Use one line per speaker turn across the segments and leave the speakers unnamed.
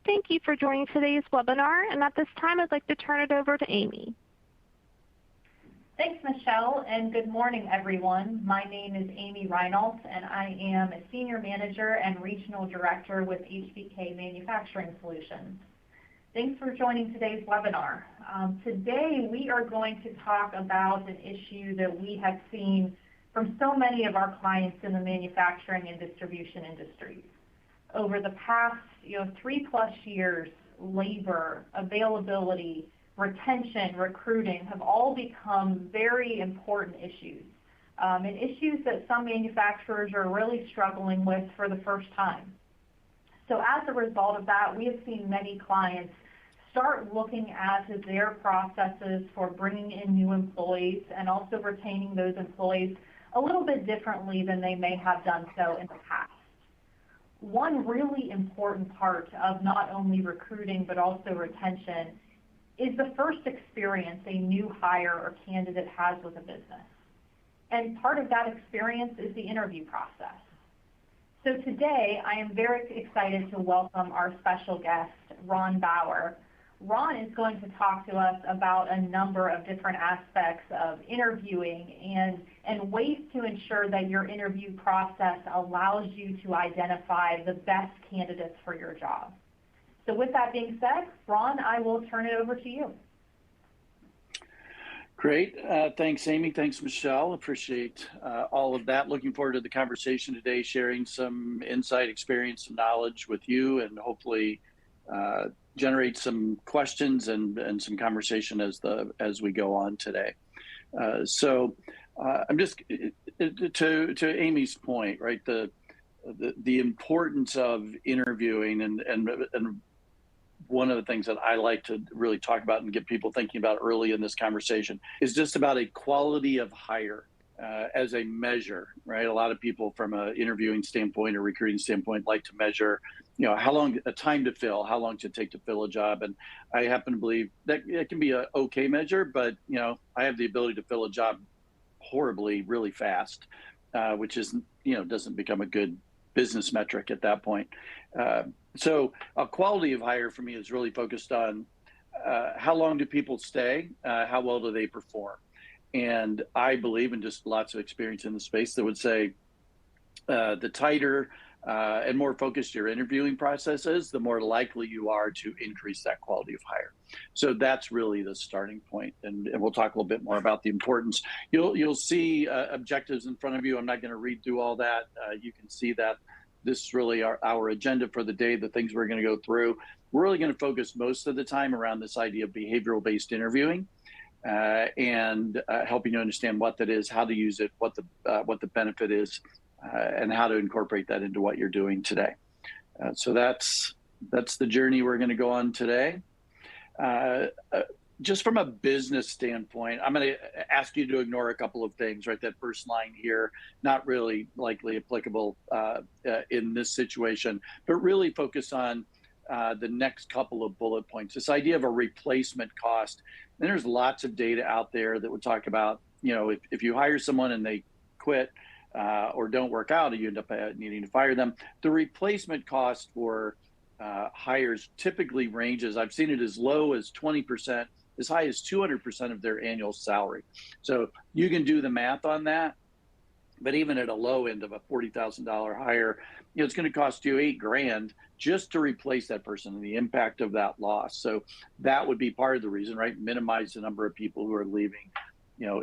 Thank you for joining today's webinar, and at this time I'd like to turn it over to Amy.
Thanks, Michelle, and good morning, everyone. My name is Amy Reinholdt, and I am a Senior Manager and Regional Director with HBK Manufacturing Solutions. Thanks for joining today's webinar. Today we are going to talk about an issue that we have seen from so many of our clients in the manufacturing and distribution industries. Over the past 3+ years, labor, availability, retention, recruiting have all become very important issues, and issues that some manufacturers are really struggling with for the first time. So as a result of that, we have seen many clients start looking at their processes for bringing in new employees and also retaining those employees a little bit differently than they may have done so in the past. One really important part of not only recruiting but also retention is the first experience a new hire or candidate has with a business. And part of that experience is the interview process. So today, I am very excited to welcome our special guest, Ron Bauer. Ron is going to talk to us about a number of different aspects of interviewing and ways to ensure that your interview process allows you to identify the best candidates for your job. So with that being said, Ron, I will turn it over to you.
Great. Thanks, Amy. Thanks, Michelle. Appreciate all of that. Looking forward to the conversation today, sharing some insight, experience, and knowledge with you, and hopefully generate some questions and some conversation as we go on today. I'm just to Amy's point, right? The importance of interviewing and one of the things that I like to really talk about and get people thinking about early in this conversation is just about a quality of hire as a measure, right? A lot of people from an interviewing standpoint or recruiting standpoint like to measure, how long a time to fill, how long it take to fill a job. And I happen to believe that it can be an okay measure, but I have the ability to fill a job horribly, really fast, which is, doesn't become a good business metric at that point. So a quality of hire for me is really focused on how long do people stay, how well do they perform? And I believe, in just lots of experience in the space, that would say the tighter and more focused your interviewing process is, the more likely you are to increase that quality of hire. So that's really the starting point. And we'll talk a little bit more about the importance. You'll see objectives in front of you. I'm not going to read through all that. You can see that this is really our agenda for the day, the things we're going to go through. We're really going to focus most of the time around this idea of behavioral-based interviewing and helping you understand what that is, how to use it, what the benefit is, and how to incorporate that into what you're doing today. So that's the journey we're going to go on today. Just from a business standpoint, I'm going to ask you to ignore a couple of things, right? That first line here, not really likely applicable in this situation, but really focus on the next couple of bullet points. This idea of a replacement cost. And there's lots of data out there that would talk about, if you hire someone and they quit or don't work out, and you end up needing to fire them, the replacement cost for hires typically ranges, I've seen it as low as 20%, as high as 200% of their annual salary. So you can do the math on that. But even at a low end of a $40,000 hire, it's going to cost you $8,000 just to replace that person and the impact of that loss. So that would be part of the reason, right? Minimize the number of people who are leaving,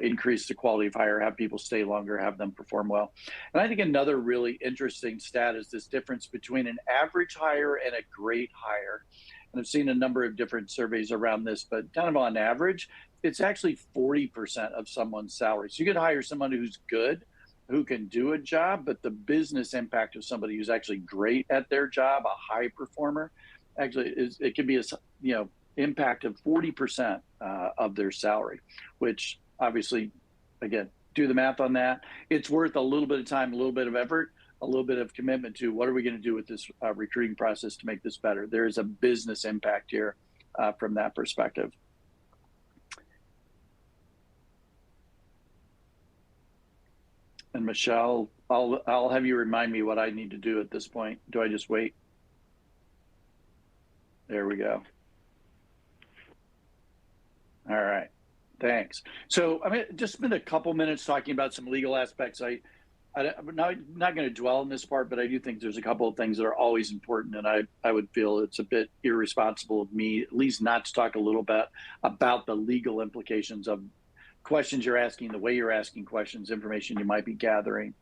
increase the quality of hire, have people stay longer, have them perform well. And I think another really interesting stat is this difference between an average hire and a great hire. And I've seen a number of different surveys around this, but kind of on average, it's actually 40% of someone's salary. So you could hire someone who's good, who can do a job, but the business impact of somebody who's actually great at their job, a high performer, actually it can be a impact of 40% of their salary, which obviously, again, do the math on that. It's worth a little bit of time, a little bit of effort, a little bit of commitment to what are we going to do with this recruiting process to make this better. There is a business impact here from that perspective. And Michelle, I'll have you remind me what I need to do at this point. Do I just wait? There we go. All right, thanks. So I'm going to just spend a couple minutes talking about some legal aspects. I'm not going to dwell on this part, but I do think there's a couple of things that are always important, and I would feel it's a bit irresponsible of me, at least not to talk a little bit about the legal implications of questions you're asking, the way you're asking questions, information you might be gathering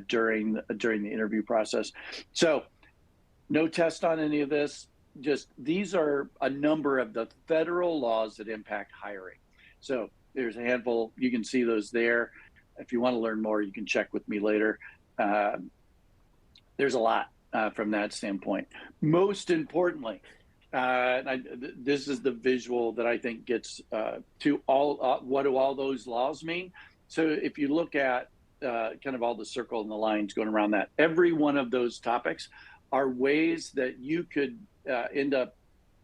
during the interview process. So no test on any of this. Just these are a number of the federal laws that impact hiring. So there's a handful. You can see those there. If you want to learn more, you can check with me later. There's a lot from that standpoint. Most importantly, this is the visual that I think gets to all, what do all those laws mean? So if you look at kind of all the circle and the lines going around that, every one of those topics are ways that you could end up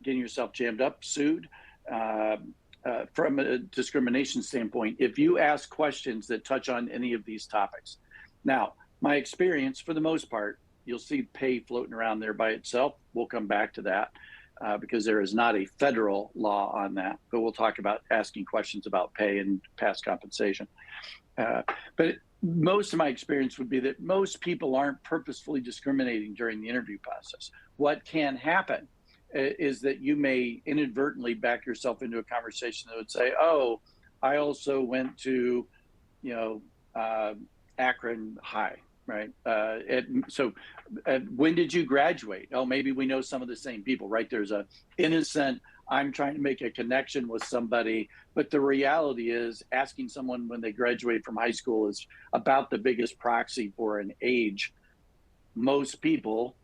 getting yourself jammed up, sued, from a discrimination standpoint, if you ask questions that touch on any of these topics. Now, my experience, for the most part, you'll see pay floating around there by itself. We'll come back to that because there is not a federal law on that, but we'll talk about asking questions about pay and past compensation. But most of my experience would be that most people aren't purposefully discriminating during the interview process. What can happen is that you may inadvertently back yourself into a conversation that would say, oh, I also went to, Akron High, right? So when did you graduate? Oh, maybe we know some of the same people, right? There's a innocent, I'm trying to make a connection with somebody, but the reality is asking someone when they graduate from high school is about the biggest proxy for an age. Most people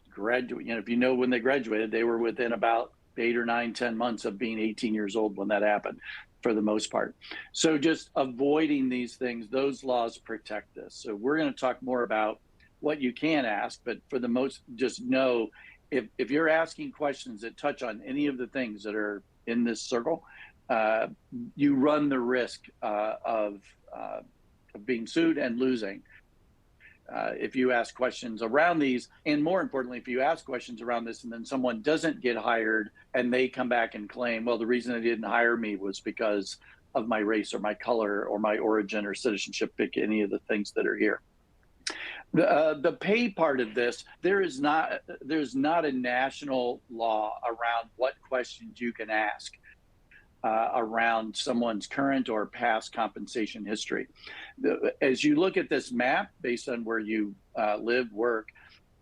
graduate, if you know when they graduated, they were within about 8 or 9, 10 months of being 18 years old when that happened, for the most part. So just avoiding these things, those laws protect this. So we're going to talk more about what you can ask, but for the most, just know if you're asking questions that touch on any of the things that are in this circle, you run the risk of being sued and losing. If you ask questions around these, and more importantly, if you ask questions around this and then someone doesn't get hired and they come back and claim, well, the reason they didn't hire me was because of my race or my color or my origin or citizenship, pick any of the things that are here. The pay part of this, there's not a national law around what questions you can ask around someone's current or past compensation history. As you look at this map, based on where you live, work,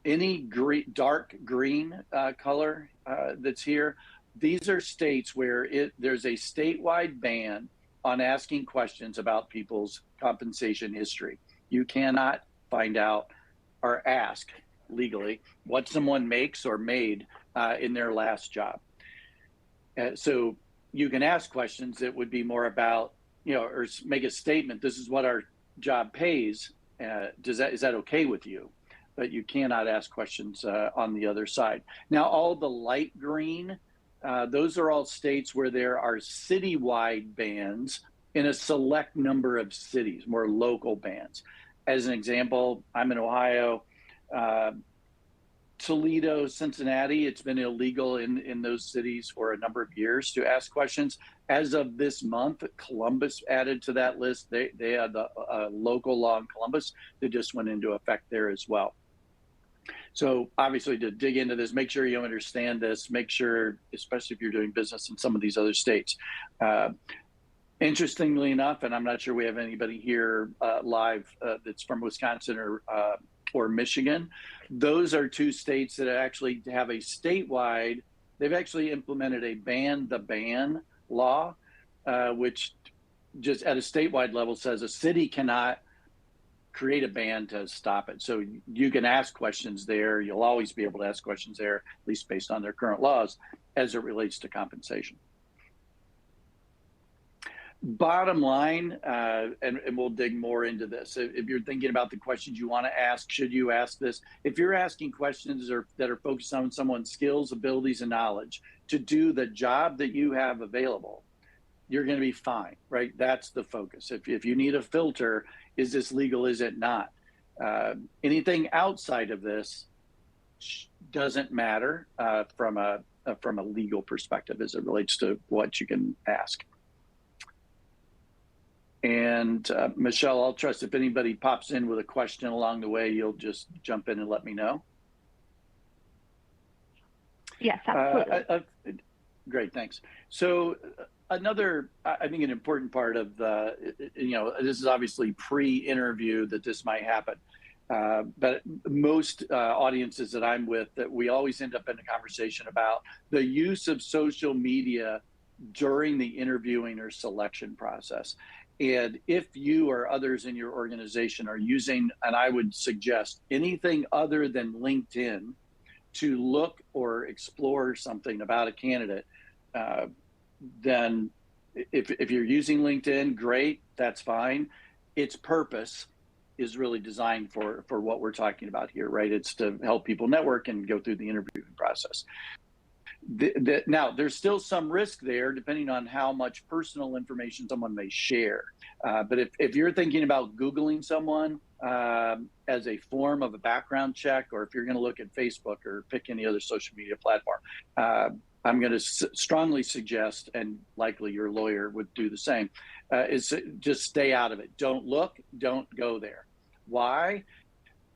any dark green color that's here, these are states where there's a statewide ban on asking questions about people's compensation history. You cannot find out or ask legally what someone makes or made in their last job. So you can ask questions that would be more about, or make a statement, this is what our job pays. Is that okay with you? But you cannot ask questions on the other side. Now, all the light green, those are all states where there are citywide bans in a select number of cities, more local bans. As an example, I'm in Ohio, Toledo, Cincinnati, it's been illegal in those cities for a number of years to ask questions. As of this month, Columbus added to that list. They had the local law in Columbus that just went into effect there as well. So obviously, to dig into this, make sure you understand this, make sure, especially if you're doing business in some of these other states. Interestingly enough, and I'm not sure we have anybody here live that's from Wisconsin or Michigan, those are two states that actually have a statewide, they've actually implemented a ban the ban law, which just at a statewide level says a city cannot create a ban to stop it. So you can ask questions there. You'll always be able to ask questions there, at least based on their current laws, as it relates to compensation. Bottom line, and we'll dig more into this. If you're thinking about the questions you want to ask, should you ask this? If you're asking questions that are focused on someone's skills, abilities, and knowledge to do the job that you have available, you're going to be fine, right? That's the focus. If you need a filter, is this legal, is it not? Anything outside of this doesn't matter from a from a legal perspective as it relates to what you can ask. And Michelle, I'll trust if anybody pops in with a question along the way, you'll just jump in and let me know.
Yes, absolutely.
Great, thanks. So another, I think an important part of the, this is obviously pre-interview that this might happen. But most audiences that I'm with, that we always end up in a conversation about the use of social media during the interviewing or selection process. And if you or others in your organization are using, and I would suggest anything other than LinkedIn to look or explore something about a candidate, then if you're using LinkedIn, great, that's fine. Its purpose is really designed for what we're talking about here, right? It's to help people network and go through the interviewing process. Now, there's still some risk there depending on how much personal information someone may share. But if you're thinking about Googling someone as a form of a background check, or if you're going to look at Facebook or pick any other social media platform, I'm going to strongly suggest, and likely your lawyer would do the same, is just stay out of it. Don't look, don't go there. Why?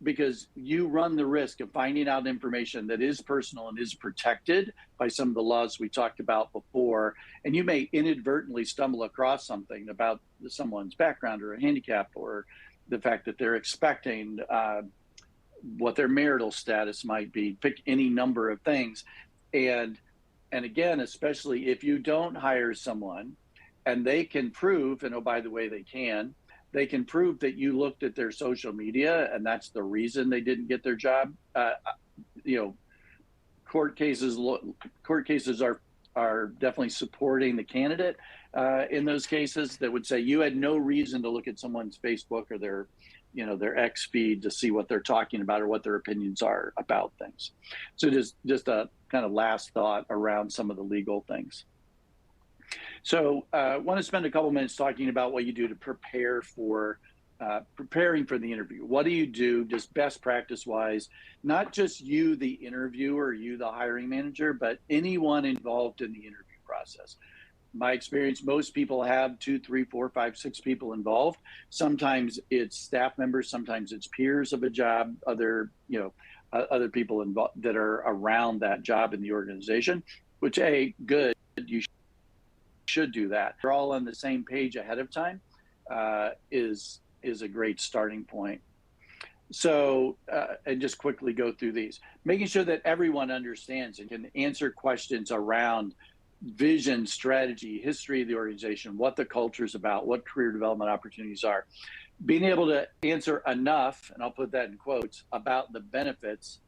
Because you run the risk of finding out information that is personal and is protected by some of the laws we talked about before, and you may inadvertently stumble across something about someone's background or a handicap, or the fact that they're expecting, what their marital status might be, pick any number of things. And again, especially if you don't hire someone and they can prove, and oh, by the way, they can prove that you looked at their social media and that's the reason they didn't get their job. Court cases are definitely supporting the candidate in those cases that would say you had no reason to look at someone's Facebook or their X feed to see what they're talking about or what their opinions are about things. So just a kind of last thought around some of the legal things. So I want to spend a couple minutes talking about what you do to prepare for preparing for the interview. What do you do just best practice wise, not just you, the interviewer, you, the hiring manager, but anyone involved in the interview process. My experience, most people have 2, 3, 4, 5, 6 people involved. Sometimes it's staff members, sometimes it's peers of a job, other people involved that are around that job in the organization, which good, you should do that. They're all on the same page ahead of time is a great starting point. So, and just quickly go through these, making sure that everyone understands and can answer questions around vision, strategy, history of the organization, what the culture is about, what career development opportunities are. Being able to answer enough, and I'll put that in quotes, about the benefits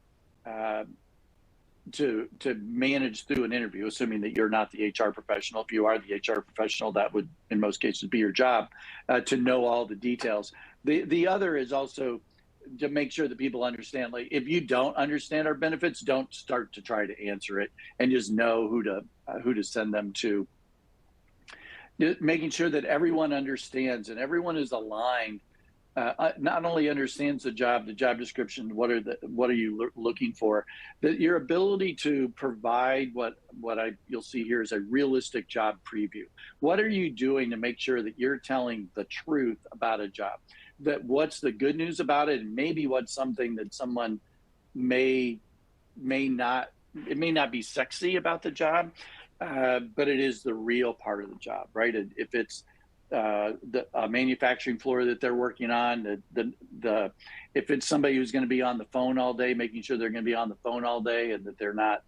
to manage through an interview, assuming that you're not the HR professional. If you are the HR professional, that would, in most cases, be your job, to know all the details. The other is also to make sure that people understand, like, if you don't understand our benefits, don't start to try to answer it, and just know who to send them to. Making sure that everyone understands and everyone is aligned, not only understands the job description, what are you looking for, that your ability to provide you'll see here is a realistic job preview. What are you doing to make sure that you're telling the truth about a job? That what's the good news about it, and maybe what's something that someone may not be sexy about the job, but it is the real part of the job, right? If it's the manufacturing floor that they're working on, if it's somebody who's going to be on the phone all day, making sure they're going to be on the phone all day and that they're not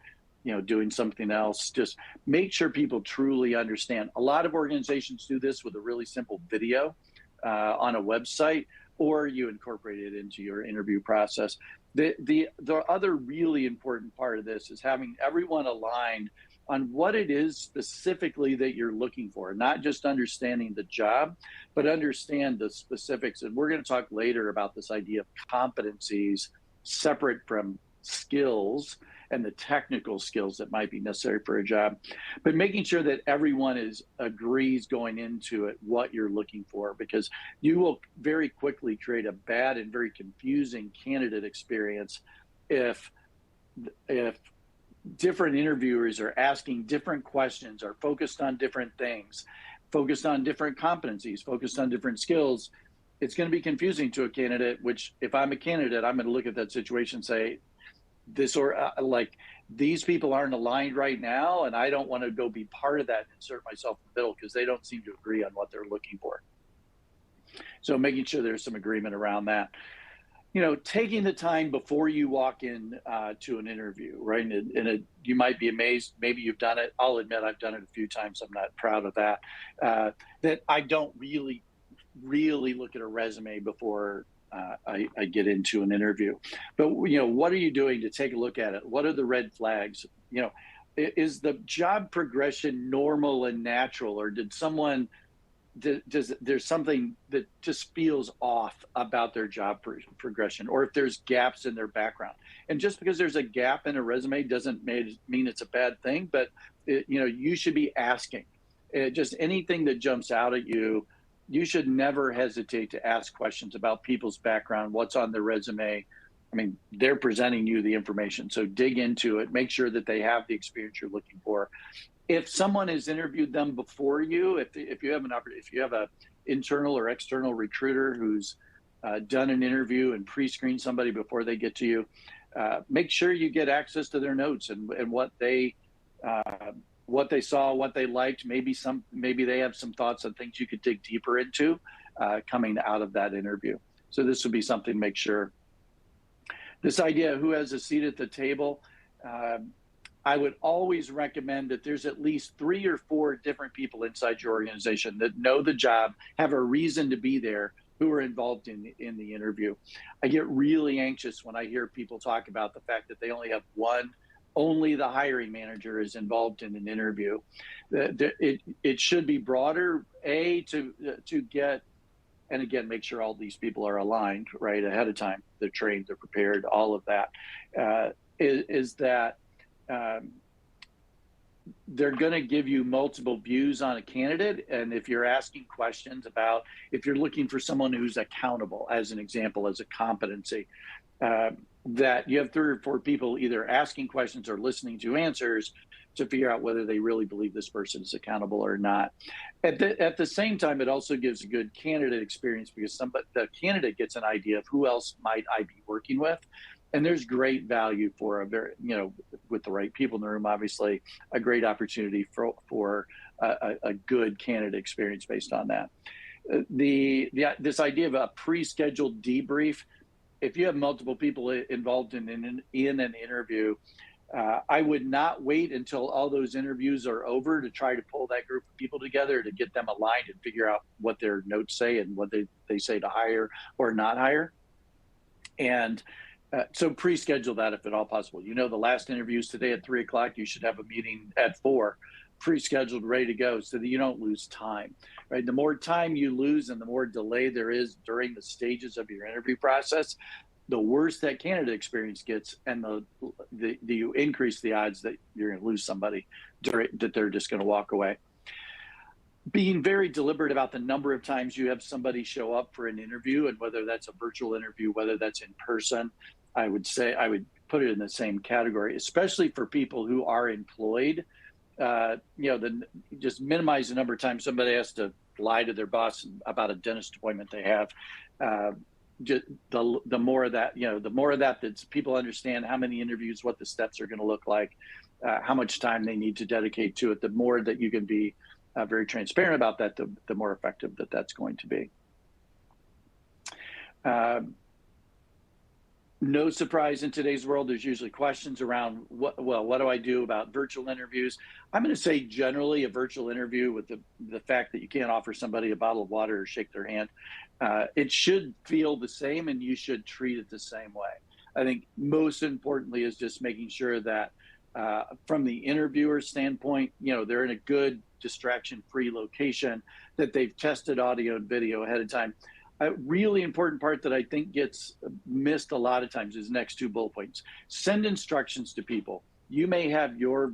doing something else. Just make sure people truly understand. A lot of organizations do this with a really simple video on a website, or you incorporate it into your interview process. The other really important part of this is having everyone aligned on what it is specifically that you're looking for, not just understanding the job, but understand the specifics. And we're going to talk later about this idea of competencies separate from skills and the technical skills that might be necessary for a job, but making sure that everyone agrees going into it what you're looking for, because you will very quickly create a bad and very confusing candidate experience if different interviewers are asking different questions, are focused on different things, focused on different competencies, focused on different skills, it's going to be confusing to a candidate, which if I'm a candidate, I'm going to look at that situation and say, this or like these people aren't aligned right now, and I don't want to go be part of that and insert myself in the middle because they don't seem to agree on what they're looking for. So making sure there's some agreement around that. You know, taking the time before you walk in to an interview, right? And you might be amazed, maybe you've done it. I'll admit I've done it a few times. I'm not proud of that. That I don't really look at a resume before I get into an interview. But, you know, what are you doing to take a look at it? What are the red flags? You know, is the job progression normal and natural, or did someone there's something that just feels off about their job progression, or if there's gaps in their background? And just because there's a gap in a resume doesn't mean it's a bad thing, but you know, you should be asking. Just anything that jumps out at you, you should never hesitate to ask questions about people's background, what's on their resume. I mean, they're presenting you the information, so dig into it, make sure that they have the experience you're looking for. If someone has interviewed them before you, if you have an internal or external recruiter who's done an interview and pre-screened somebody before they get to you, make sure you get access to their notes and what they saw, what they liked. Maybe they have some thoughts on things you could dig deeper into coming out of that interview. So this would be something to make sure. This idea of who has a seat at the table. I would always recommend that there's at least 3 or 4 different people inside your organization that know the job, have a reason to be there, who are involved in the interview. I get really anxious when I hear people talk about the fact that they only have one, only the hiring manager is involved in an interview. It should be broader, to get, and again, make sure all these people are aligned right ahead of time. They're trained, they're prepared, all of that. They're going to give you multiple views on a candidate. And if you're asking questions about, if you're looking for someone who's accountable, as an example, as a competency, that you have 3 or 4 people either asking questions or listening to answers to figure out whether they really believe this person is accountable or not. At the same time, it also gives a good candidate experience because the candidate gets an idea of who else might I be working with. And there's great value for with the right people in the room, obviously, a great opportunity for a good candidate experience based on that. This idea of a pre-scheduled debrief, if you have multiple people involved in an interview, I would not wait until all those interviews are over to try to pull that group of people together to get them aligned and figure out what their notes say and what they say to hire or not hire. And so pre-schedule that if at all possible. You know, the last interview is today at 3 o'clock. You should have a meeting at 4, pre-scheduled, ready to go, so that you don't lose time, right? The more time you lose and the more delay there is during the stages of your interview process, the worse that candidate experience gets, and you increase the odds that you're going to lose somebody, that they're just going to walk away. Being very deliberate about the number of times you have somebody show up for an interview, and whether that's a virtual interview, whether that's in person, I would put it in the same category, especially for people who are employed. Just minimize the number of times somebody has to lie to their boss about a dentist appointment they have. The more of that people understand how many interviews, what the steps are going to look like, how much time they need to dedicate to it. The more that you can be very transparent about that, the more effective that's going to be. No surprise, in today's world, there's usually questions around what do I do about virtual interviews? I'm going to say generally a virtual interview, with the fact that you can't offer somebody a bottle of water or shake their hand, it should feel the same, and you should treat it the same way. I think most importantly is just making sure that from the interviewer standpoint, they're in a good distraction-free location, that they've tested audio and video ahead of time. A really important part that I think gets missed a lot of times is the next 2 bullet points. Send instructions to people. You may have your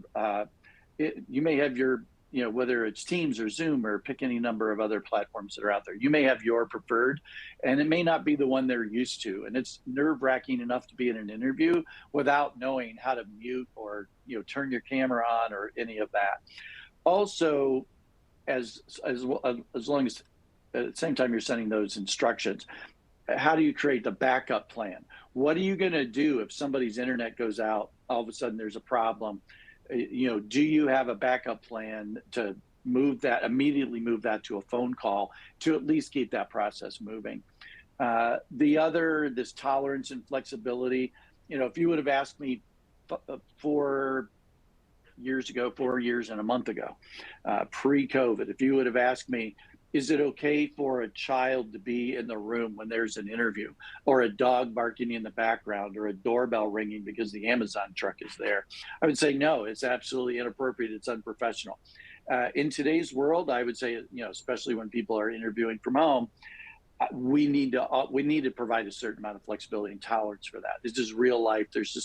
whether it's Teams or Zoom or pick any number of other platforms that are out there. You may have your preferred, and it may not be the one they're used to. And it's nerve-wracking enough to be in an interview without knowing how to mute or turn your camera on or any of that. Also, as long as at the same time you're sending those instructions, how do you create the backup plan? What are you going to do if somebody's internet goes out? All of a sudden, there's a problem. Do you have a backup plan to immediately move that to a phone call to at least keep that process moving? This tolerance and flexibility, if you would have asked me 4 years and a month ago, pre-COVID, if you would have asked me, is it okay for a child to be in the room when there's an interview, or a dog barking in the background, or a doorbell ringing because the Amazon truck is there? I would say no, it's absolutely inappropriate, it's unprofessional. In today's world, I would say, especially when people are interviewing from home, we need to provide a certain amount of flexibility and tolerance for that. This is real life. There's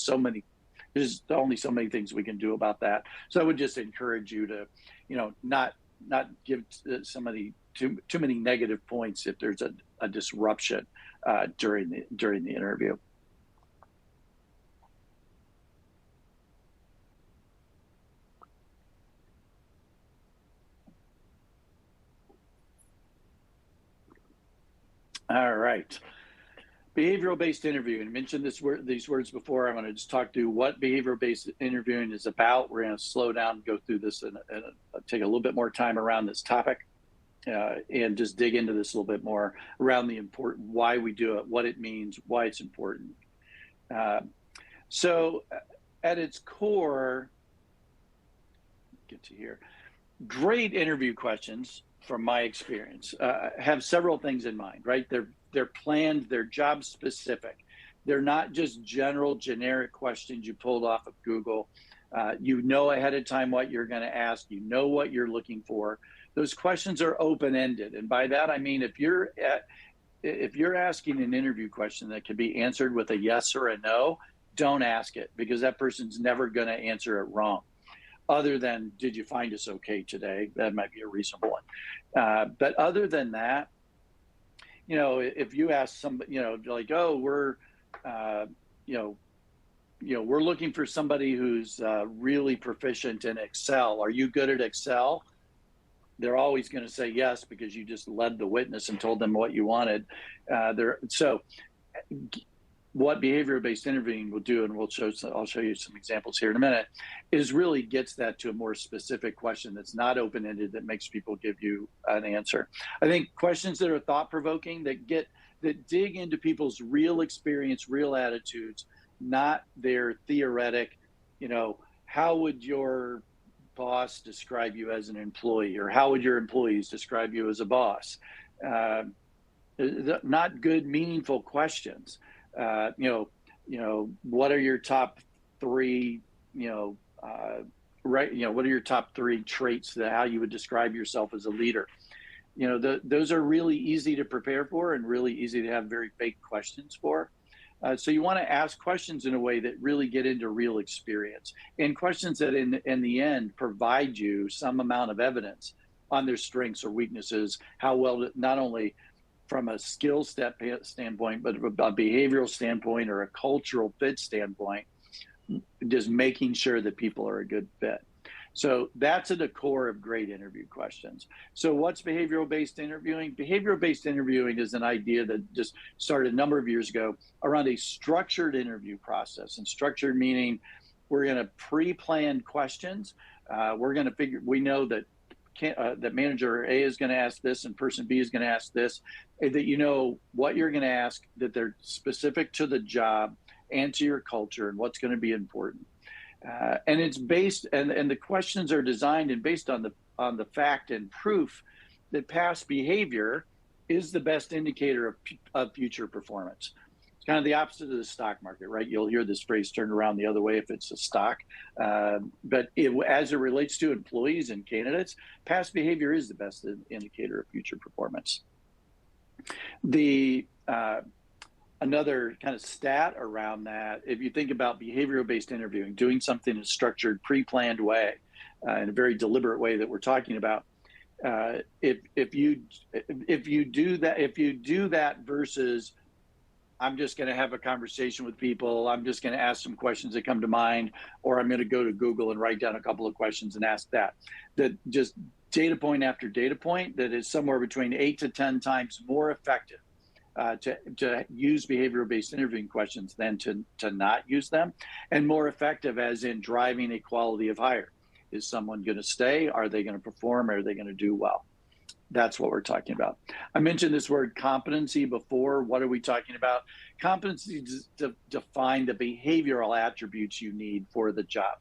only so many things we can do about that. So I would just encourage you to, not give somebody too many negative points if there's a disruption during the interview. All right. Behavioral-based interviewing. I mentioned these words before. I'm going to just talk through what behavioral-based interviewing is about. We're going to slow down and go through this and take a little bit more time around this topic and just dig into this a little bit more around the important, why we do it, what it means, why it's important. So at its core, get to here, great interview questions, from my experience, have several things in mind, right? They're planned, they're job specific. They're not just general, generic questions you pulled off of Google. You know ahead of time what you're going to ask. You know what you're looking for. Those questions are open-ended, and by that I mean if you're asking an interview question that can be answered with a yes or a no, don't ask it, because that person's never going to answer it wrong. Other than, did you find us okay today? That might be a reasonable one. But other than that, if you ask somebody, like, oh, we're looking for somebody who's really proficient in Excel. Are you good at Excel? They're always going to say yes, because you just led the witness and told them what you wanted. So what behavior-based interviewing will do, and I'll show you some examples here in a minute, is really gets that to a more specific question that's not open-ended, that makes people give you an answer. I think questions that are thought-provoking, that dig into people's real experience, real attitudes, not their theoretic, how would your boss describe you as an employee, or how would your employees describe you as a boss? Not good, meaningful questions. What are your top three, what are your top three traits that how you would describe yourself as a leader? Those are really easy to prepare for and really easy to have very fake questions for. So you want to ask questions in a way that really get into real experience, and questions that in the end provide you some amount of evidence on their strengths or weaknesses, how well, not only from a skill standpoint, but a behavioral standpoint or a cultural fit standpoint, just making sure that people are a good fit. So that's at the core of great interview questions. So what's behavioral-based interviewing? Behavioral-based interviewing is an idea that just started a number of years ago around a structured interview process. And structured meaning we're going to pre-plan questions. We're going to we know that that manager A is going to ask this and person B is going to ask this, that you know what you're going to ask, that they're specific to the job and to your culture and what's going to be important. And it's based, and the questions are designed and based on the fact and proof that past behavior is the best indicator of future performance. It's kind of the opposite of the stock market, right? You'll hear this phrase turned around the other way if it's a stock. But as it relates to employees and candidates, past behavior is the best indicator of future performance. Another kind of stat around that, if you think about behavioral-based interviewing, doing something in a structured, pre-planned way, in a very deliberate way that we're talking about. If you do that versus I'm just going to have a conversation with people, I'm just going to ask some questions that come to mind, or I'm going to go to Google and write down a couple of questions and ask that just data point after data point, that is somewhere between 8 to 10 times more effective to use behavioral-based interviewing questions than to not use them, and more effective as in driving a quality of hire. Is someone going to stay? Are they going to perform? Are they going to do well? That's what we're talking about. I mentioned this word competency before. What are we talking about? Competency to define the behavioral attributes you need for the job.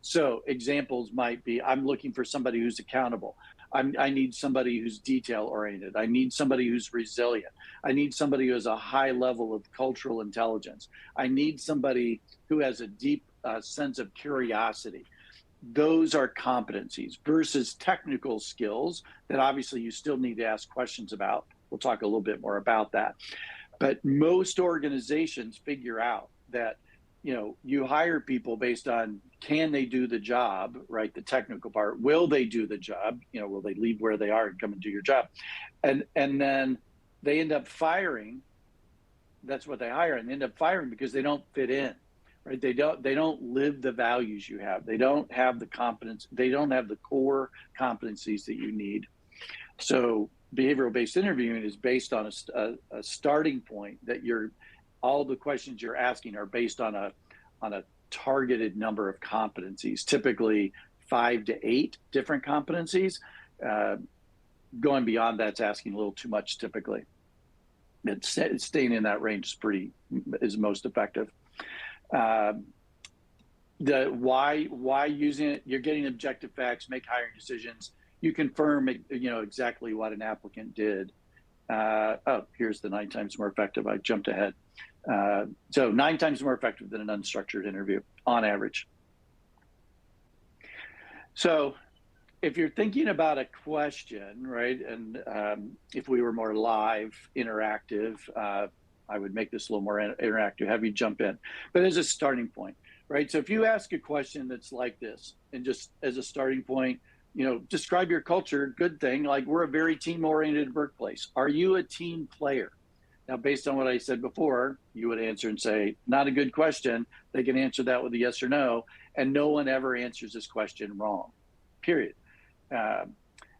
So examples might be, I'm looking for somebody who's accountable. I need somebody who's detail-oriented. I need somebody who's resilient. I need somebody who has a high level of cultural intelligence. I need somebody who has a deep sense of curiosity. Those are competencies versus technical skills that obviously you still need to ask questions about. We'll talk a little bit more about that. But most organizations figure out that, you hire people based on, can they do the job, right? The technical part. Will they do the job? Will they leave where they are and come and do your job? And then they end up firing. That's what they hire, and they end up firing because they don't fit in. Right? They don't live the values you have. They don't have the competence. They don't have the core competencies that you need. So behavioral-based interviewing is based on a starting point that all the questions you're asking are based on a targeted number of competencies, typically 5 to 8 different competencies. Going beyond that's asking a little too much typically. It's staying in that range is most effective. The why using it, you're getting objective facts, make hiring decisions. You confirm, exactly what an applicant did. Here's the 9 times more effective. I jumped ahead. So 9 times more effective than an unstructured interview on average. So if you're thinking about a question, right, and if we were more live, interactive, I would make this a little more interactive, have you jump in. But as a starting point, right? So if you ask a question that's like this, and just as a starting point, describe your culture, good thing, like we're a very team-oriented workplace. Are you a team player? Now, based on what I said before, you would answer and say, not a good question. They can answer that with a yes or no, and no one ever answers this question wrong, period.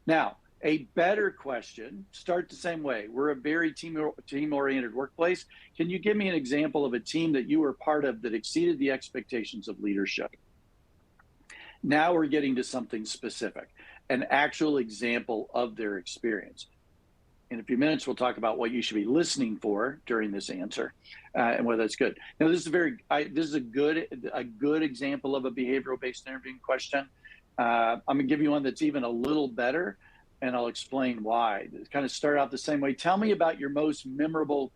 Now, a better question, start the same way. We're a very team-oriented workplace. Can you give me an example of a team that you were part of that exceeded the expectations of leadership? Now we're getting to something specific, an actual example of their experience. In a few minutes, we'll talk about what you should be listening for during this answer and whether that's good. Now, this is a good example of a behavioral-based interviewing question. I'm going to give you one that's even a little better, and I'll explain why. Kind of start out the same way. Tell me about your most memorable,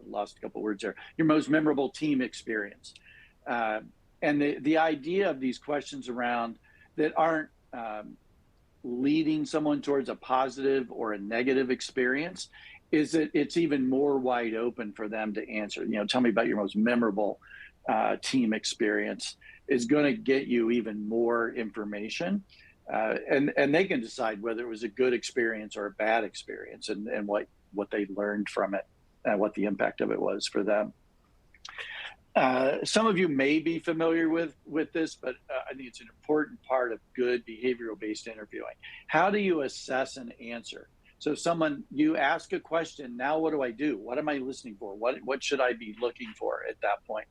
lost a couple words there, your most memorable team experience. And the idea of these questions around that aren't leading someone towards a positive or a negative experience is that it's even more wide open for them to answer. Tell me about your most memorable team experience is going to get you even more information. And they can decide whether it was a good experience or a bad experience and what they learned from it and what the impact of it was for them. Some of you may be familiar with this, but I think it's an important part of good behavioral-based interviewing. How do you assess an answer? So you ask a question, now what do I do? What am I listening for? What should I be looking for at that point?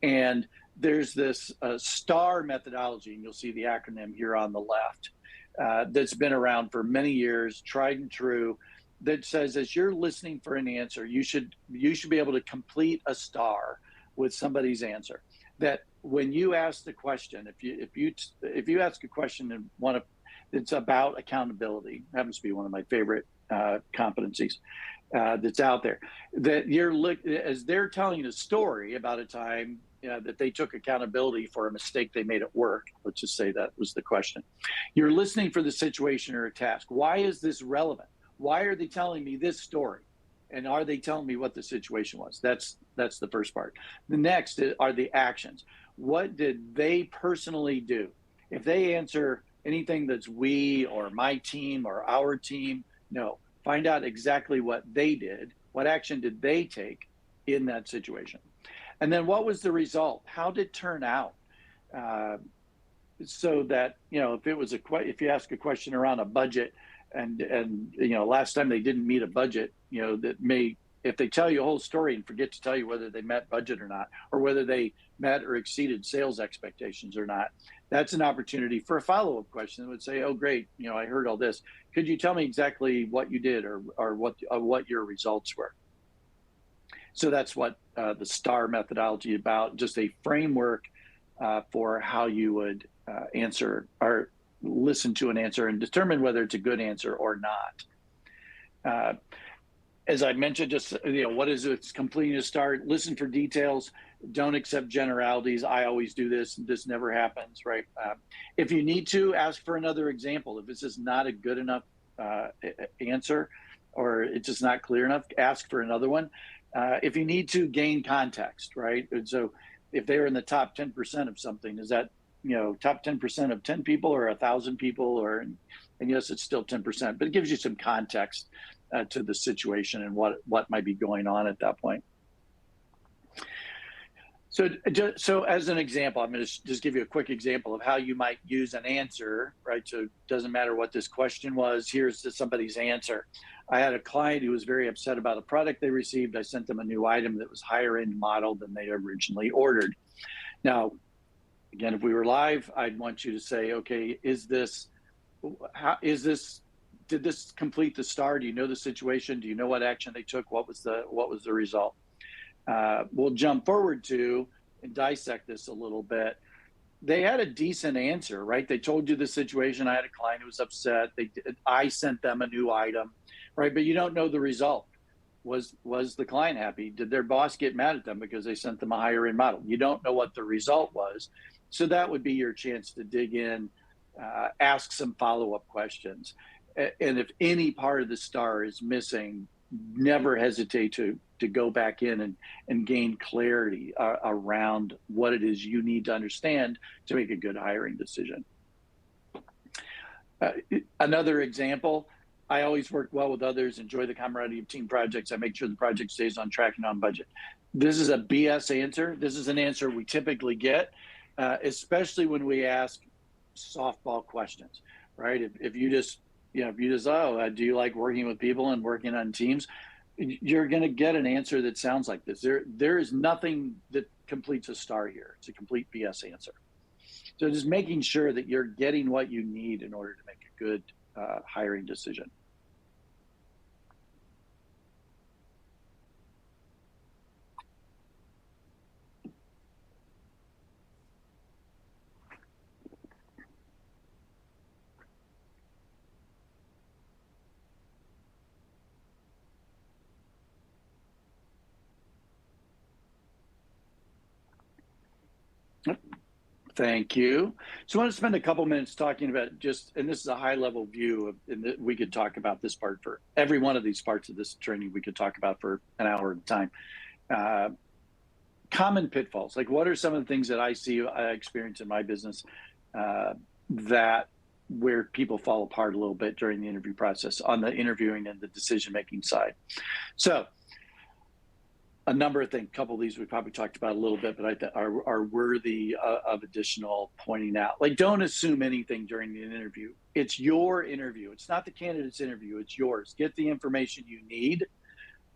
And there's this STAR methodology, and you'll see the acronym here on the left, that's been around for many years, tried and true, that says as you're listening for an answer, you should be able to complete a STAR with somebody's answer. That when you ask the question, if you ask a question and it's about accountability, happens to be one of my favorite competencies that's out there, that as they're telling a story about a time that they took accountability for a mistake they made at work, let's just say that was the question. You're listening for the situation or a task. Why is this relevant? Why are they telling me this story? And are they telling me what the situation was? That's the first part. The next are the actions. What did they personally do? If they answer anything that's we or my team or our team, no. Find out exactly what they did. What action did they take in that situation? And then what was the result? How did it turn out? So that, if it was if you ask a question around a budget and last time they didn't meet a budget, if they tell you a whole story and forget to tell you whether they met budget or not, or whether they met or exceeded sales expectations or not, that's an opportunity for a follow-up question that would say, oh, great, I heard all this. Could you tell me exactly what you did or what your results were? So that's what the STAR methodology is about, just a framework for how you would answer or listen to an answer and determine whether it's a good answer or not. As I mentioned, just, what is it? It's completing a STAR. Listen for details. Don't accept generalities. I always do this. This never happens, right? If you need to, ask for another example. If this is not a good enough answer or it's just not clear enough, ask for another one. If you need to, gain context, right? And so if they're in the top 10% of something, is that, top 10% of 10 people or 1,000 people, and yes, it's still 10%, but it gives you some context to the situation and what might be going on at that point. So as an example, I'm going to just give you a quick example of how you might use an answer, right? So it doesn't matter what this question was, here's somebody's answer. I had a client who was very upset about a product they received. I sent them a new item that was higher end model than they originally ordered. Now, again, if we were live, I'd want you to say, okay, did this complete the STAR? Do you know the situation? Do you know what action they took? What was the result? We'll jump forward to and dissect this a little bit. They had a decent answer, right? They told you the situation. I had a client who was upset. I sent them a new item, right? But you don't know the result. Was the client happy? Did their boss get mad at them because they sent them a higher end model? You don't know what the result was. So that would be your chance to dig in, ask some follow-up questions. And if any part of the STAR is missing, never hesitate to go back in and gain clarity around what it is you need to understand to make a good hiring decision. Another example, I always work well with others, enjoy the camaraderie of team projects. I make sure the project stays on track and on budget. This is a BS answer. This is an answer we typically get, especially when we ask softball questions, right? If you just, do you like working with people and working on teams? You're going to get an answer that sounds like this. There is nothing that completes a STAR here. It's a complete BS answer. So just making sure that you're getting what you need in order to make a good hiring decision. Thank you. So I want to spend a couple minutes talking about and this is a high level view and we could talk about this part for every one of these parts of this training, we could talk about for an hour at a time. Common pitfalls, like what are some of the things that I experience in my business where people fall apart a little bit during the interview process on the interviewing and the decision-making side. So a number of things, a couple of these we probably talked about a little bit, but I think are worthy of additional pointing out. Like, don't assume anything during the interview. It's your interview. It's not the candidate's interview. It's yours. Get the information you need.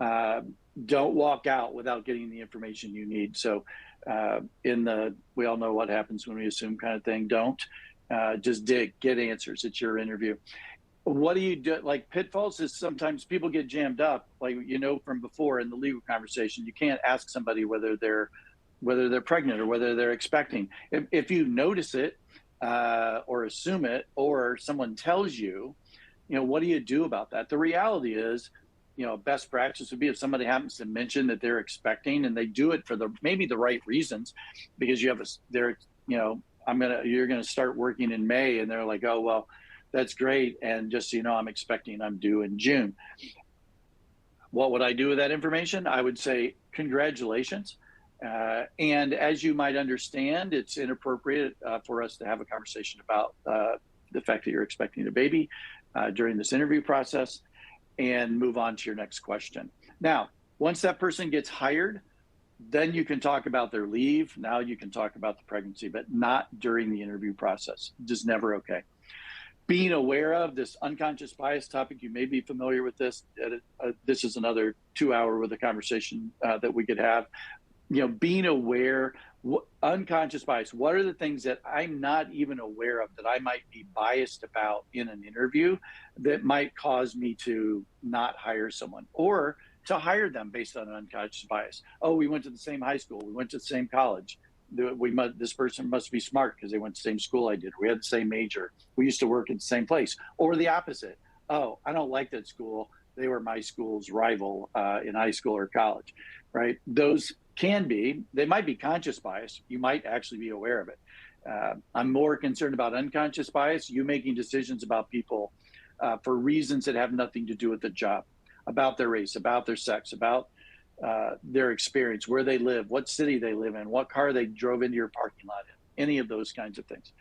Don't walk out without getting the information you need. So we all know what happens when we assume kind of thing. Don't. Just dig, get answers. It's your interview. What do you do? Like pitfalls is sometimes people get jammed up, like, from before in the legal conversation, you can't ask somebody whether they're pregnant or whether they're expecting. If you notice it or assume it, or someone tells you, what do you do about that? The reality is, best practice would be if somebody happens to mention that they're expecting and they do it for maybe the right reasons, because you're going to start working in May, and they're like, oh, well, that's great. And just so you know, I'm due in June. What would I do with that information? I would say, congratulations. And as you might understand, it's inappropriate for us to have a conversation about the fact that you're expecting a baby during this interview process, and move on to your next question. Now, once that person gets hired, then you can talk about their leave. Now you can talk about the pregnancy, but not during the interview process. Just never okay. Being aware of this unconscious bias topic, you may be familiar with this. This is another 2 hour with a conversation that we could have. Being aware, unconscious bias, what are the things that I'm not even aware of that I might be biased about in an interview that might cause me to not hire someone, or to hire them based on an unconscious bias? Oh, we went to the same high school, we went to the same college. This person must be smart because they went to the same school I did. We had the same major. We used to work at the same place. Or the opposite. Oh, I don't like that school. They were my school's rival in high school or college, right? Those they might be conscious bias. You might actually be aware of it. I'm more concerned about unconscious bias, you making decisions about people for reasons that have nothing to do with the job, about their race, about their sex, about their experience, where they live, what city they live in, what car they drove into your parking lot in, any of those kinds of things.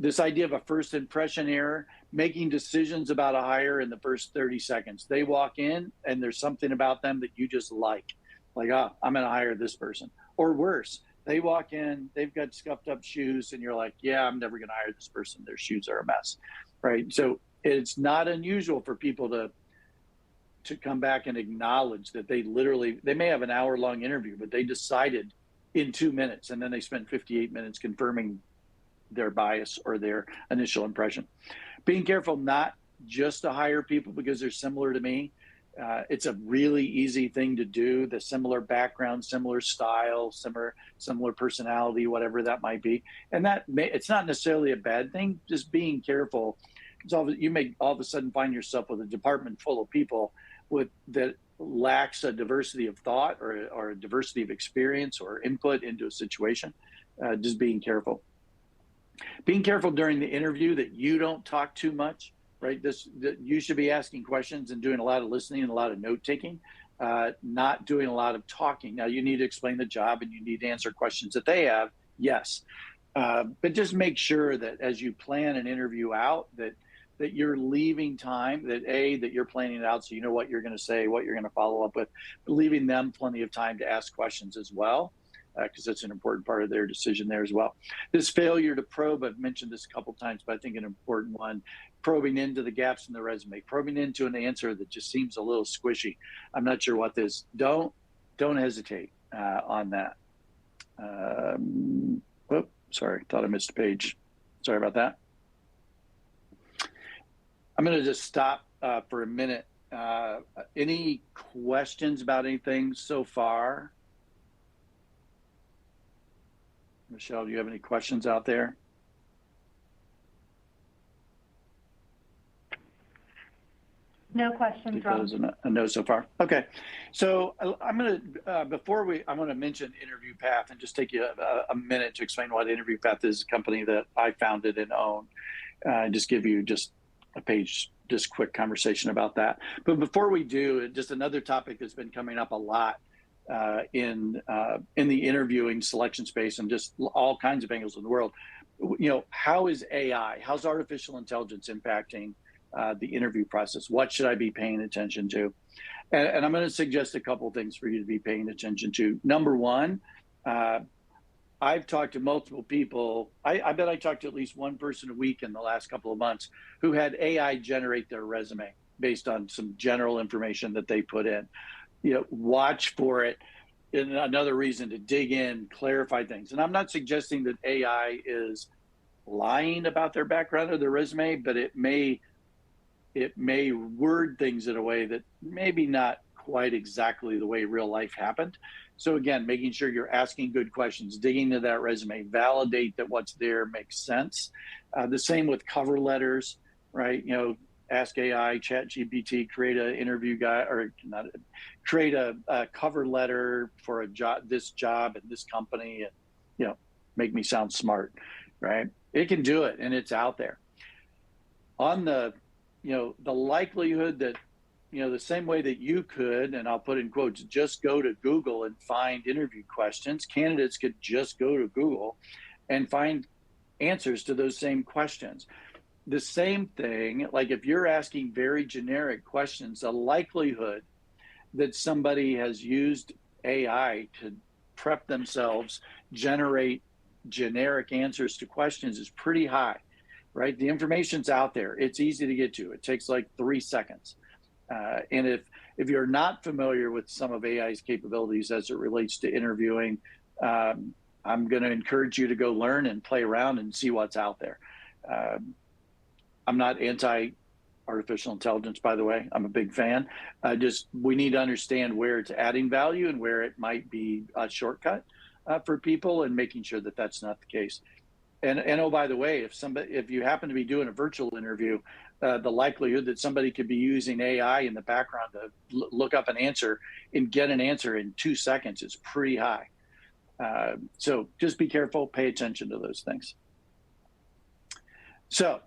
This idea of a first impression error, making decisions about a hire in the first 30 seconds. They walk in and there's something about them that you just like, oh, I'm going to hire this person. Or worse, they walk in, they've got scuffed up shoes, and you're like, yeah, I'm never going to hire this person. Their shoes are a mess, right? So it's not unusual for people to come back and acknowledge that they may have an hour-long interview, but they decided in 2 minutes, and then they spent 58 minutes confirming their bias or their initial impression. Being careful not just to hire people because they're similar to me. It's a really easy thing to do. The similar background, similar style, similar personality, whatever that might be. And it's not necessarily a bad thing, just being careful. You may all of a sudden find yourself with a department full of people that lacks a diversity of thought or a diversity of experience or input into a situation. Just being careful. Being careful during the interview that you don't talk too much, right? You should be asking questions and doing a lot of listening and a lot of note taking, not doing a lot of talking. Now, you need to explain the job and you need to answer questions that they have, yes. But just make sure that as you plan an interview out, that you're leaving time, that you're planning it out so you know what you're going to say, what you're going to follow up with, but leaving them plenty of time to ask questions as well, because that's an important part of their decision there as well. This failure to probe, I've mentioned this a couple of times, but I think an important one, probing into the gaps in the resume, probing into an answer that just seems a little squishy. I'm not sure what this, don't hesitate on that. Sorry, thought I missed a page. Sorry about that. I'm going to just stop for a minute. Any questions about anything so far? Michelle, do you have any questions out there?
No questions, Rob.
Those a no so far. Okay, so I'm going to I'm going to mention InterviewPath and just take you a minute to explain what InterviewPath is, a company that I founded and own. Just give you just a page, just quick conversation about that. But before we do, just another topic that's been coming up a lot in the interviewing selection space and just all kinds of angles in the world. How is AI, how's artificial intelligence impacting the interview process? What should I be paying attention to? And I'm going to suggest a couple of things for you to be paying attention to. Number one, I've talked to multiple people. I bet I talked to at least one person a week in the last couple of months who had AI generate their resume based on some general information that they put in. Watch for it. And another reason to dig in, clarify things. And I'm not suggesting that AI is lying about their background or their resume, but it may word things in a way that maybe not quite exactly the way real life happened. So again, making sure you're asking good questions, digging into that resume, validate that what's there makes sense. The same with cover letters, right? Ask AI, ChatGPT, create an interview guide, or not, create a cover letter for a job, this job at this company, and make me sound smart, right? It can do it, and it's out there. On the the likelihood that the same way that you could, and I'll put in quotes, just go to Google and find interview questions, candidates could just go to Google and find answers to those same questions. The same thing, like if you're asking very generic questions, the likelihood that somebody has used AI to prep themselves, generate generic answers to questions is pretty high, right? The information's out there. It's easy to get to. It takes like 3 seconds. And if you're not familiar with some of AI's capabilities as it relates to interviewing, I'm going to encourage you to go learn and play around and see what's out there. I'm not anti-artificial intelligence, by the way. I'm a big fan. We need to understand where it's adding value and where it might be a shortcut for people, and making sure that that's not the case. And oh, by the way, if you happen to be doing a virtual interview, the likelihood that somebody could be using AI in the background to look up an answer and get an answer in 2 seconds is pretty high. So just be careful, pay attention to those things. So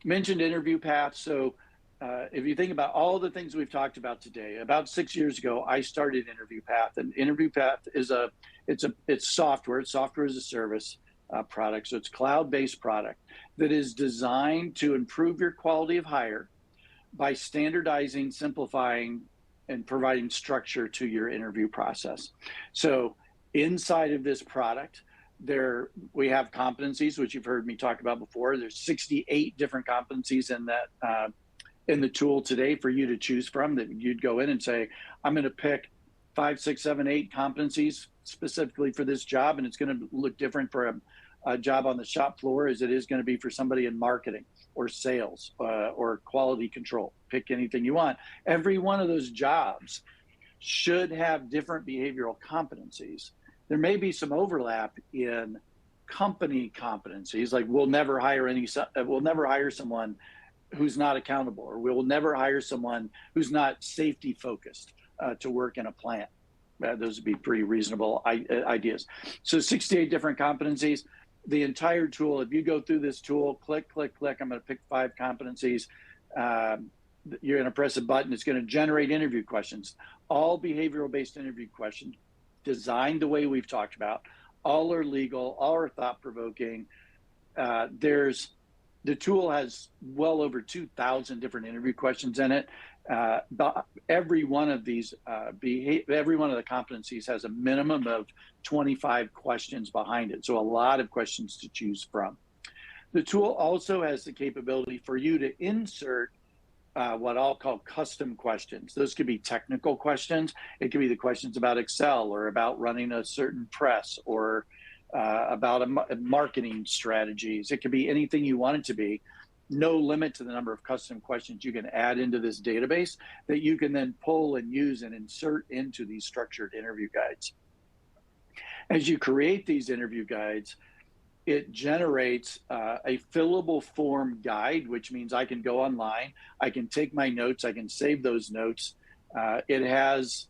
mentioned InterviewPath. So if you think about all the things we've talked about today, about 6 years ago, I started InterviewPath, and InterviewPath it's software as a service product. So it's cloud-based product that is designed to improve your quality of hire by standardizing, simplifying, and providing structure to your interview process. So inside of this product, we have competencies, which you've heard me talk about before. There's 68 different competencies in that in the tool today for you to choose from, that you'd go in and say, I'm going to pick 5, 6, 7, 8 competencies specifically for this job, and it's going to look different for a job on the shop floor as it is going to be for somebody in marketing or sales or quality control. Pick anything you want. Every one of those jobs should have different behavioral competencies. There may be some overlap in company competencies, like we'll never hire someone who's not accountable, or we'll never hire someone who's not safety focused to work in a plant. Those would be pretty reasonable ideas. So 68 different competencies. The entire tool, if you go through this tool, click, click, click, I'm going to pick 5 competencies. You're going to press a button. It's going to generate interview questions, all behavioral-based interview questions, designed the way we've talked about. All are legal, all are thought-provoking. The tool has well over 2,000 different interview questions in it. Every one of these, every one of the competencies has a minimum of 25 questions behind it. So a lot of questions to choose from. The tool also has the capability for you to insert what I'll call custom questions. Those could be technical questions. It could be the questions about Excel or about running a certain press or about marketing strategies. It could be anything you want it to be. No limit to the number of custom questions you can add into this database that you can then pull and use and insert into these structured interview guides. As you create these interview guides, it generates a fillable form guide, which means I can go online, I can take my notes, I can save those notes. It has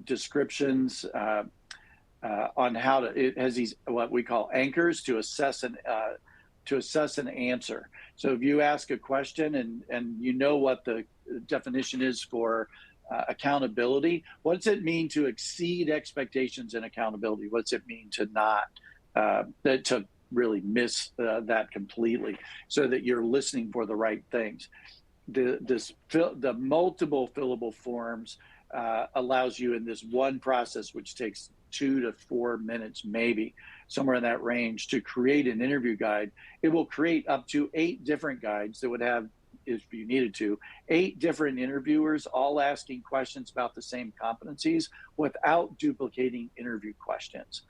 descriptions on how to, it has these, what we call anchors to assess an answer. So if you ask a question and you know what the definition is for accountability, what does it mean to exceed expectations in accountability? What's it mean to not, to really miss that completely, so that you're listening for the right things? The multiple fillable forms allows you in this one process, which takes 2 to 4 minutes, maybe somewhere in that range, to create an interview guide. It will create up to 8 different guides that would have, if you needed to, 8 different interviewers all asking questions about the same competencies without duplicating interview questions.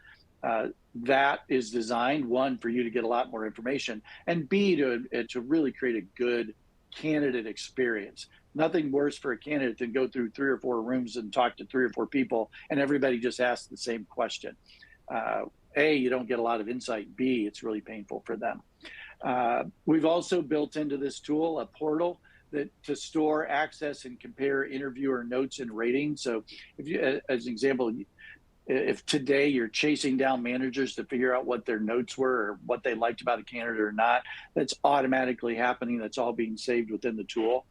That is designed, 1, for you to get a lot more information, and B, to really create a good candidate experience. Nothing worse for a candidate than go through 3 or 4 rooms and talk to 3 or 4 people and everybody just asks the same question. A, you don't get a lot of insight. B, it's really painful for them. We've also built into this tool a portal to store, access, and compare interviewer notes and ratings. So if you, as an example, if today you're chasing down managers to figure out what their notes were or what they liked about a candidate or not, that's automatically happening. That's all being saved within the tool.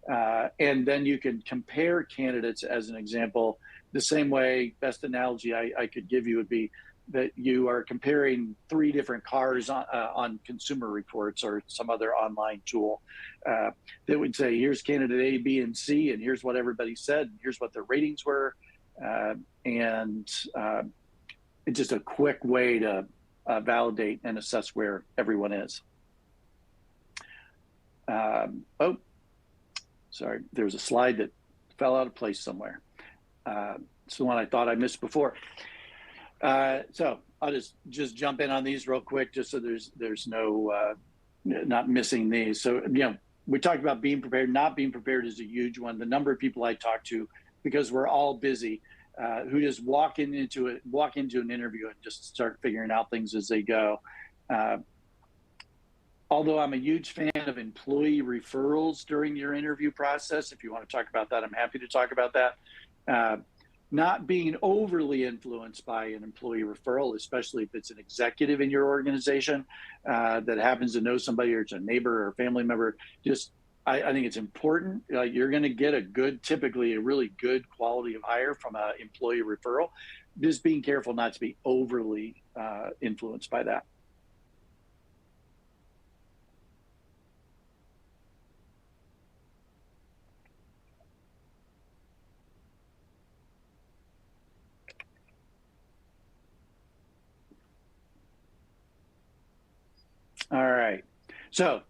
And then you can compare candidates as an example. The same way, best analogy I could give you would be that you are comparing 3 different cars on Consumer Reports or some other online tool that would say, here's candidate A, B, and C, and here's what everybody said, and here's what their ratings were. It's just a quick way to validate and assess where everyone is. Oh, sorry, there was a slide that fell out of place somewhere. It's the one I thought I missed before. So I'll just jump in on these real quick, just so there's no not missing these. So we talked about being prepared. Not being prepared is a huge one. The number of people I talk to, because we're all busy, who just walk into an interview and just start figuring out things as they go. Although I'm a huge fan of employee referrals during your interview process, if you want to talk about that, I'm happy to talk about that. Not being overly influenced by an employee referral, especially if it's an executive in your organization that happens to know somebody, or it's a neighbor or a family member. I think it's important. You're going to get typically a really good quality of hire from an employee referral. Just being careful not to be overly influenced by that. All right, so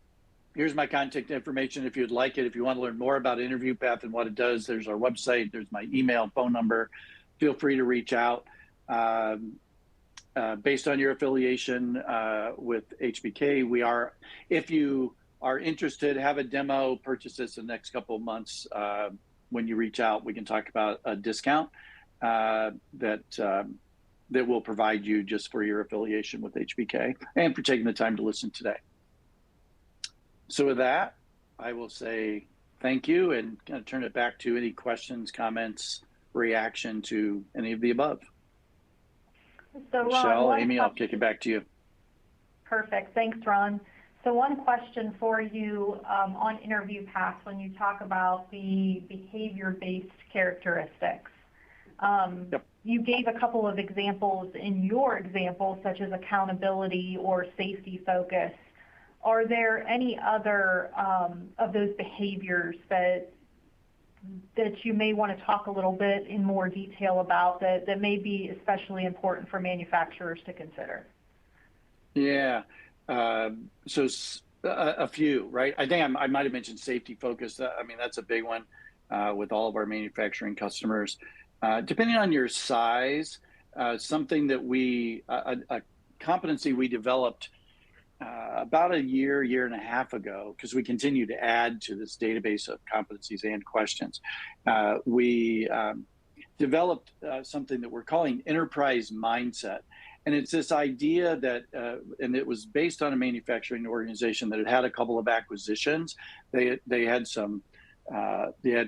here's my contact information if you'd like it. If you want to learn more about InterviewPath and what it does, there's our website, there's my email, phone number. Feel free to reach out. Based on your affiliation with HBK, if you are interested, have a demo, purchase this in the next couple of months. When you reach out, we can talk about a discount that will provide you just for your affiliation with HBK and for taking the time to listen today. So with that, I will say thank you and kind of turn it back to any questions, comments, reaction to any of the above.
So
Michelle,
Ron,
Amy, I'll kick it back to you.
Perfect. Thanks, Ron. So one question for you on InterviewPath, when you talk about the behavior-based characteristics. Yep. You gave a couple of examples in your example, such as accountability or safety focus. Are there any other of those behaviors that you may want to talk a little bit in more detail about that may be especially important for manufacturers to consider?
Yeah, so a few, right? I think I might have mentioned safety focus. I mean, that's a big one with all of our manufacturing customers. Depending on your size, something that a competency we developed about a year and a half ago, because we continue to add to this database of competencies and questions. We developed something that we're calling enterprise mindset. And it's this idea that, and it was based on a manufacturing organization that had a couple of acquisitions. They had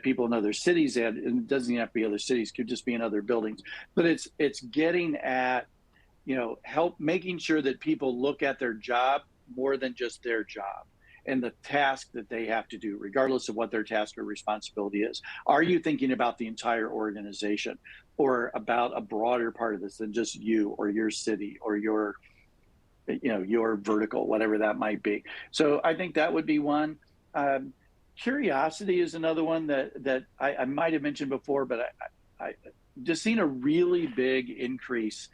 people in other cities. And it doesn't even have to be other cities; could just be in other buildings. But it's getting at, making sure that people look at their job more than just their job and the task that they have to do, regardless of what their task or responsibility is. Are you thinking about the entire organization, or about a broader part of this than just you or your city or your vertical, whatever that might be? So I think that would be one. Curiosity is another one that I might have mentioned before, but I just seen a really big increase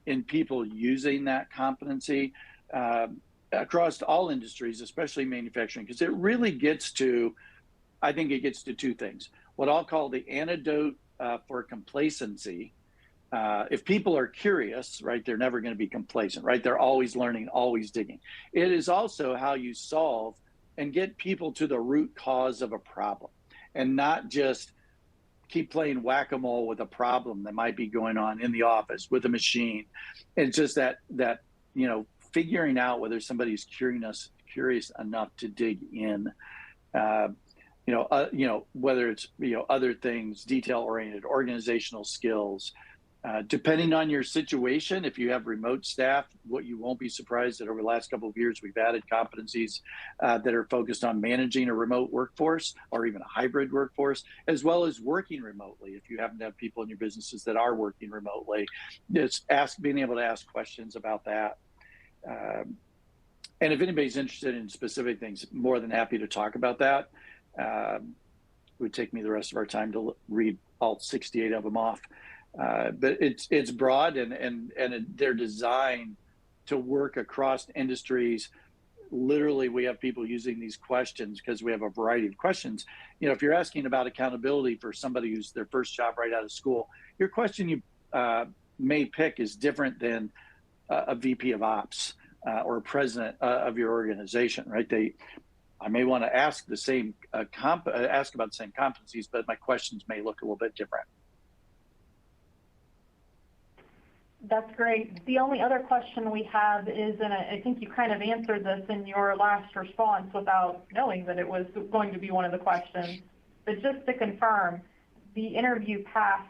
in people using that competency across all industries, especially manufacturing, because it really gets to, I think it gets to two things. What I'll call the antidote for complacency. If people are curious, right, they're never going to be complacent, right? They're always learning, always digging. It is also how you solve and get people to the root cause of a problem, and not just keep playing whack-a-mole with a problem that might be going on in the office with a machine. It's just that figuring out whether somebody's curious enough to dig in, whether it's other things, detail-oriented, organizational skills, Depending on your situation, if you have remote staff, what you won't be surprised that over the last couple of years, we've added competencies that are focused on managing a remote workforce or even a hybrid workforce, as well as working remotely. If you happen to have people in your businesses that are working remotely, it's being able to ask questions about that. And if anybody's interested in specific things, more than happy to talk about that. It would take me the rest of our time to read all 68 of them off. But it's broad and they're designed to work across industries. Literally, we have people using these questions because we have a variety of questions. You know, if you're asking about accountability for somebody who's their first job right out of school, your question you may pick is different than a VP of ops or a president of your organization, right? I may want to ask the same ask about the same competencies, but my questions may look a little bit different.
That's great. The only other question we have is, and I think you kind of answered this in your last response without knowing that it was going to be one of the questions, but just to confirm, the InterviewPath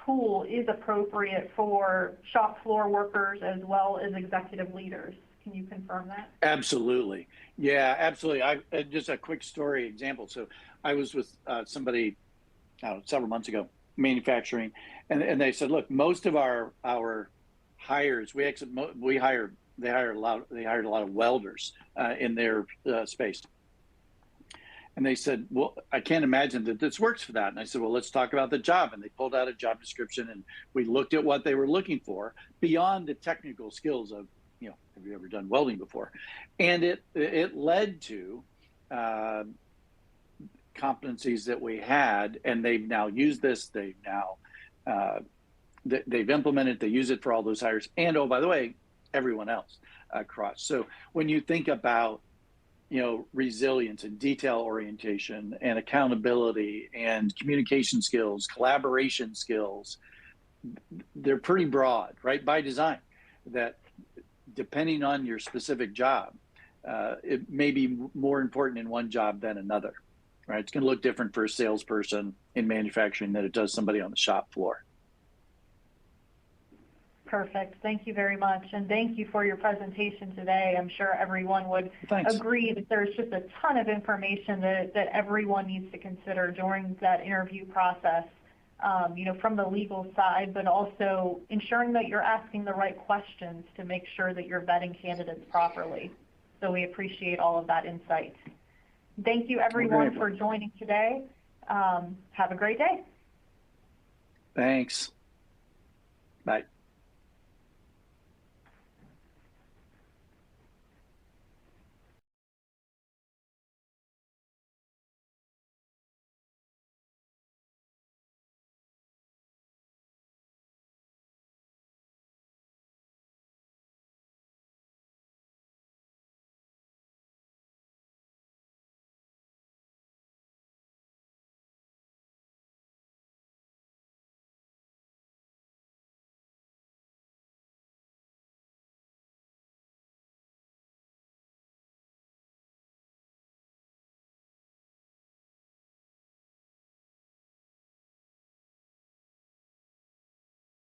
tool is appropriate for shop floor workers as well as executive leaders. Can you confirm that?
Absolutely. Yeah, absolutely. Just a quick story example. So I was with somebody several months ago, manufacturing, and they said, look, most of our hires, they hired a lot of welders in their space. And they said, well, I can't imagine that this works for that. And I said, well, let's talk about the job. And they pulled out a job description and we looked at what they were looking for beyond the technical skills of, you know, have you ever done welding before? And it led to competencies that we had, and they've now used this. They've now they've implemented. They use it for all those hires, and oh, by the way, everyone else across. So when you think about, you know, resilience and detail orientation and accountability and communication skills, collaboration skills, they're pretty broad, right? By design, that depending on your specific job, it may be more important in one job than another. Right, it's going to look different for a salesperson in manufacturing than it does somebody on the shop floor.
Perfect. Thank you very much. And thank you for your presentation today. I'm sure everyone would agree that there's just a ton of information that everyone needs to consider during that interview process, you know, from the legal side, but also ensuring that you're asking the right questions to make sure that you're vetting candidates properly. So we appreciate all of that insight. Thank you, everyone, for joining today. Have a great day.
Thanks. Bye.